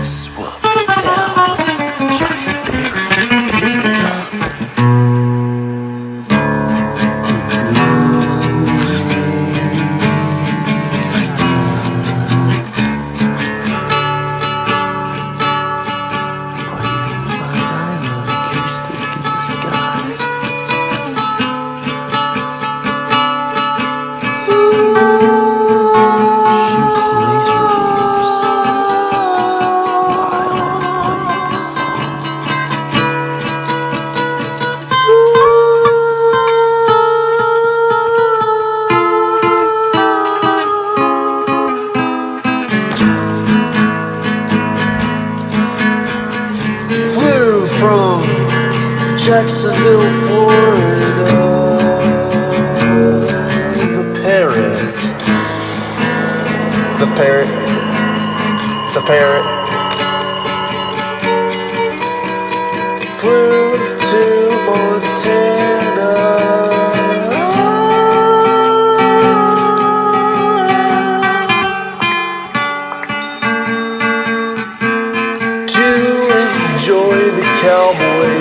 Swap it down, giant bear, pick it up. Putting my nylon acoustic in the sky. Shoots laser beams while I'm playing the song. Flew from Jacksonville, Florida. The parrot. The parrot. The parrot. Flew to Montana. To enjoy the cowboy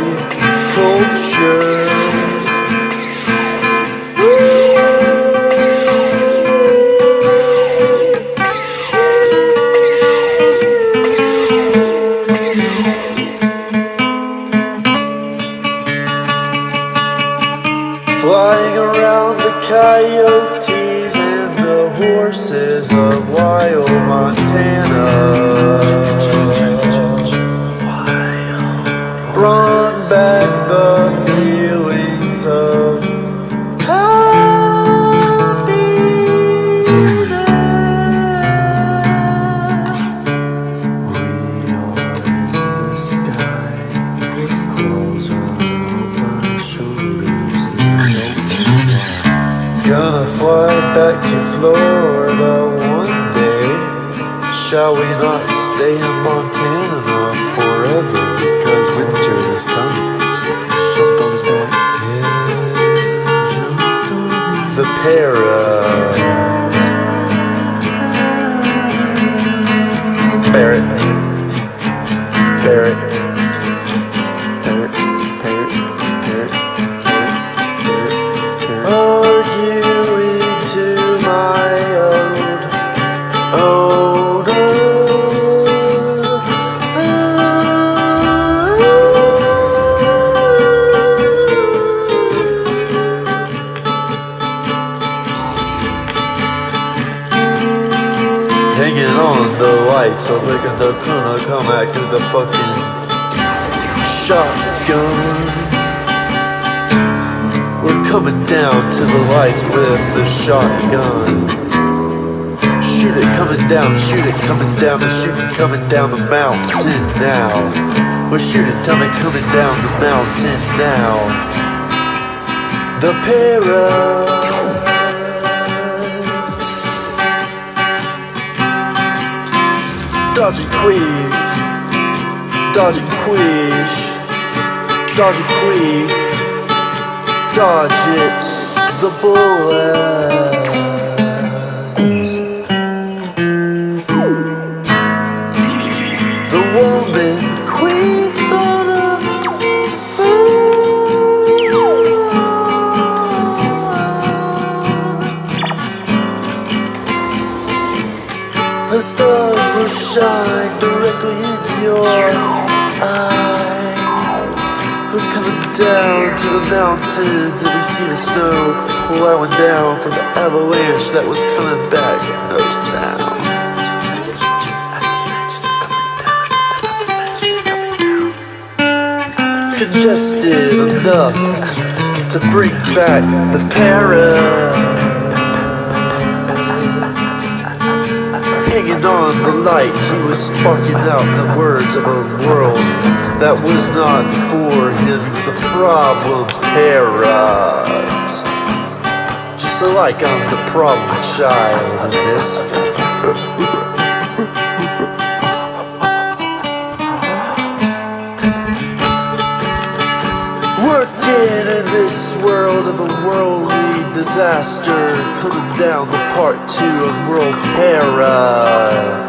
culture. Flying around the coyotes and the horses of wild Montana. Brought back the feelings of gonna fly back to Florida one day. Shall we not stay in Montana forever? Because winter is coming. Shotgun's back. Yeah. The Parrot. Parrot. Parrot. Hanging on the lights, so they're gonna come back to the fucking shotgun. We're coming down to the lights with the shotgun. Shoot it coming down, shoot it coming down, and shoot it coming down the mountain now. We'll shoot it coming down the mountain now. The Parrot. Dodge and queef, dodge and queesh, dodge and queef, dodge it, the bullet. The woman queefed on a the stars will shine directly in your eye. We're coming down to the mountains and we see the snow plowing down from the avalanche that was coming back. No sound. Congested enough to bring back the Parrot. Hanging on the light, he was sparking out the words of a world that was not for him. The problem Parrot. Just like I'm the problem child in this film. Working in this world of a worldly disaster, coming down the part 2 of World Parrot.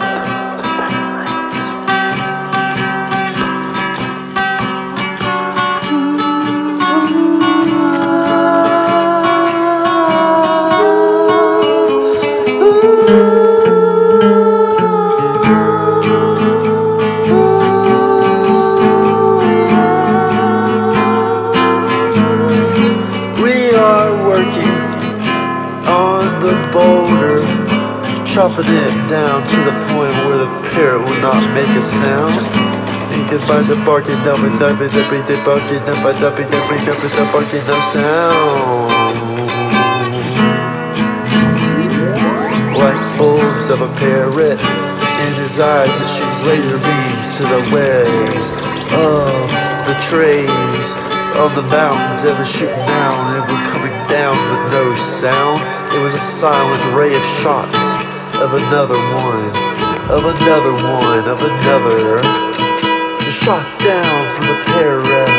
it down to the point where the parrot would not make a sound. You can find the barking up and up and up and barking up and up and up and up and up barking no sound. Like folds of a parrot, in his eyes it shoots laser beams to the waves of the trees of the mountains ever shooting down. It was coming down with no sound. It was a silent ray of shot of another one, of another one, of another. The shot down from the parrot,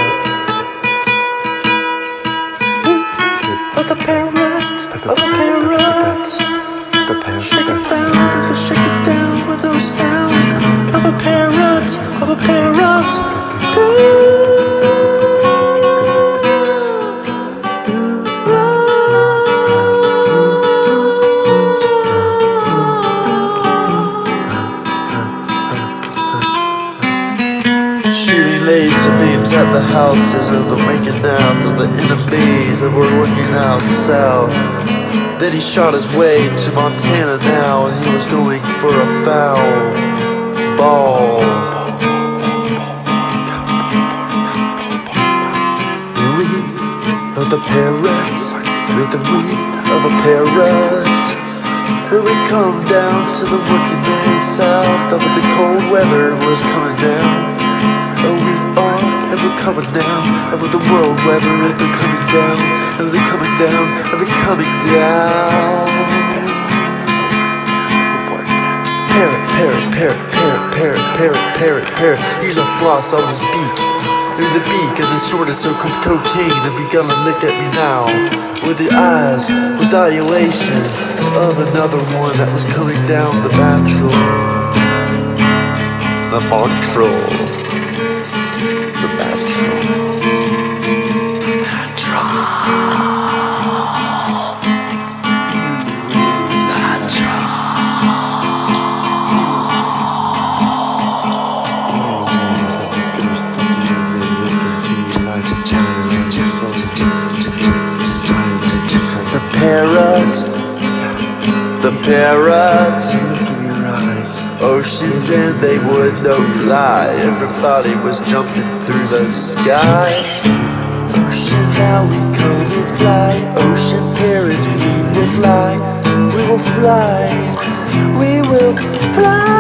of the parrot, of the parrot. Shake it down, shake it down with no sound. Of a parrot, of a parrot. Shooting laser beams at the houses of the waking out of the enemies that were working out south. Then he shot his way to Montana now, and he was going for a foul ball. The reed of the parrot, with the reed of a parrot. Here we come down to the working man south, of the cold weather was coming down. Oh, we are, and we're coming down, and with the world weather, and we're coming down, and we're coming down, and we're coming down. Parrot, parrot, parrot, parrot, parrot, parrot, parrot, parrot. Use a floss on his beak. Through the beak and the sword is so cocaine. If you gonna look at me now, with the eyes, with dilation of another one that was coming down the mantrel. The mantrel. The mantrel. The parrot, the parrot. Oceans and they would no fly. Everybody was jumping through the sky. Ocean, now we come and fly. Ocean parrots, we will fly. We will fly. We will fly.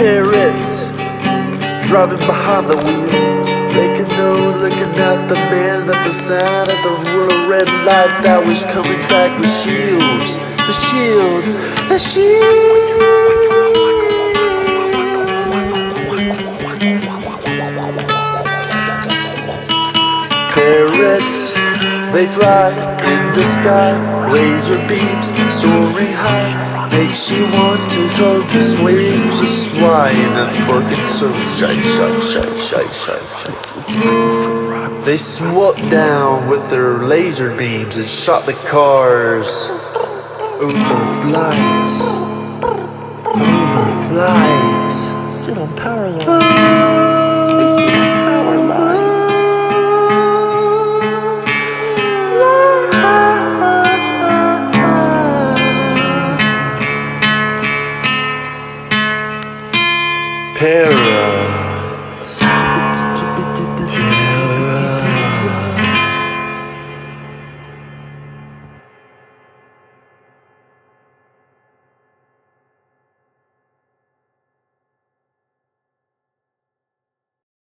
Parrots driving behind the wheel, making no looking at the man at the side of the little red light that was coming back with shields, the shields, the shields. Parrots, they fly in the sky, laser beams soaring high. Makes you want to throw the waves of swine and fucking so shy. They swooped down with their laser beams and shot the cars over flight. Sit on power lines. They sit on power lines. Parrot.